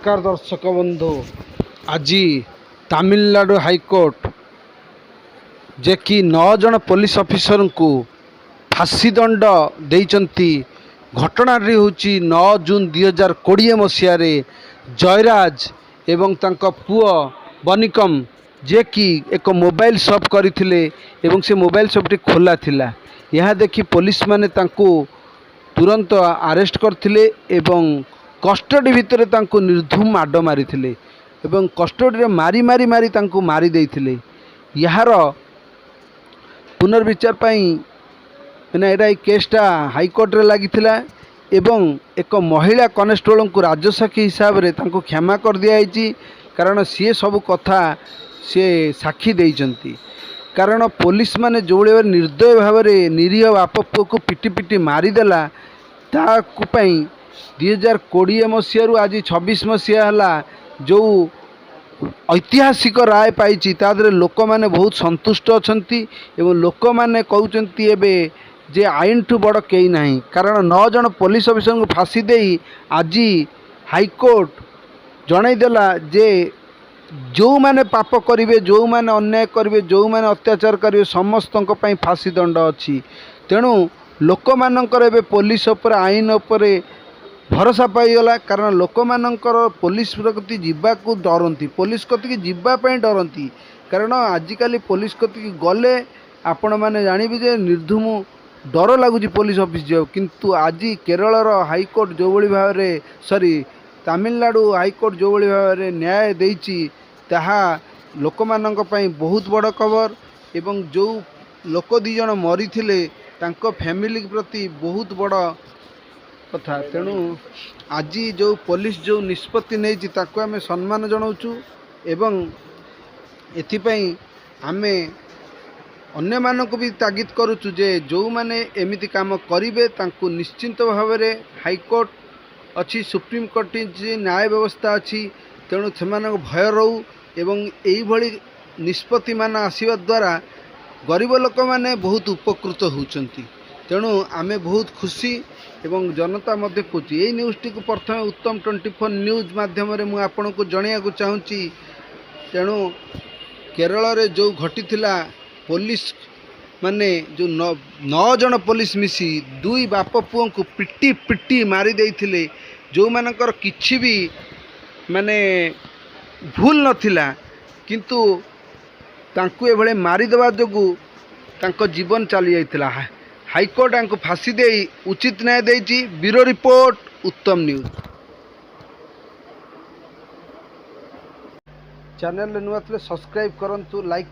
नमस्कार दर्शक बंधु। आज तमिलनाडु हाईकोर्ट जे कि 9 जन पुलिस ऑफिसर को फांसी दंड देइचंती। घटना हूँ 9 जून 2020 मसीह जयराज एवं तांका पुओ बनिकम जे कि एक मोबाइल शॉप करथिले एवं से मोबाइल शॉप टी खोला थिला। यह देखि पुलिस माने तांको तुरंत अरेस्ट करथिले एवं कस्टडी भितर तांको निर्धूम माड मारिथिले एवं कस्टडी मारी मारी मारी तांको मारी देइथिले। यार पुनर्विचार पाई मैंने एटा केसटा हाईकोर्ट रे लागिथिला एवं एक महिला कनेस्टेबल को राजसाक्षी हिसाब से तांको क्षमा कर दिया कारण सी सब कथा सी साक्षी देइचंती। कारण पुलिस माने जो निर्दय भाव में निरीह बाप पुओ को पिटी पिटी मारिदेला ताकूपाई 2020 मसीह आज 26 मसीहा है जो ऐतिहासिक राय पाई तादरे लोक मैंने बहुत संतुष्ट अछंती एवं लोक मैंने कहउचंती एबे जे आईन ठू बड़ कई नहीं। कारण 9 जन पुलिस ऑफिसर को फांसी दे आज हाईकोर्ट जनईदेला जे जो मैंने पाप करेंगे जो मैंने अन्याय करेंगे जो मैंने अत्याचार करेंगे समस्त फांसी दंड अच्छी। तेणु लोक मानकर पुलिस उपर आईन उपर भरोसा पाईगला। कारण लोक मानकर पुलिस प्रति जीवाकू डरती पुलिस कति जीवाई डरती। कारण आजिकल पुलिस कति गले आपण मैंने जानवे जे निर्धूम डर लगुच पुलिस ऑफिस जाओ। किंतु आज केरल हाईकोर्ट जो भाव में सॉरी तमिलनाडु हाईकोर्ट जो भाव में न्याय देइछि ताहा लोक मानक पई बहुत बड़ खबर एवं जो लोक 2 जन मरी थिले तांको फैमिली प्रति बहुत बड़ कथा। तेणु आज जो पुलिस जो निष्पत्ति नहीं ताको आमे सम्मान जनाऊँ एवं एथिपाई आमे अन्य मानक भी तागिद करुचु जे जो माने एमिति काम करिवे तांको निश्चिंत भाव में हाईकोर्ट अच्छी सुप्रीम कोर्ट न्याय व्यवस्था अच्छी। तेणु से भय रहू एवं यही भली निष्पत्ति मान आसवा द्वारा गरीब लोक मैंने बहुत उपकृत होती। तेणु आमे बहुत खुशी एवं जनता मध्य कहुँ यही न्यूज़टी को प्रथम उत्तम 24 न्यूज़ माध्यम मुझे आपण को जनइया चाहूँगी। तेणु केरल रे जो घटी पुलिस माने जो 9 जन पुलिस मिसी 2 बाप पुओं को पिटी पिटी मारी देइथिले जो मानकर किछि भी माने भूल नथिला किंतु तांको एभले मारी देवा जोगु तांको जीवन चली जाइथिला। हाईकोर्ट तांको फांसी दे उचित न्याय देइछि। ब्यूरो रिपोर्ट उत्तम न्यूज़। चैनल नुआ सब्सक्राइब करंतु लाइक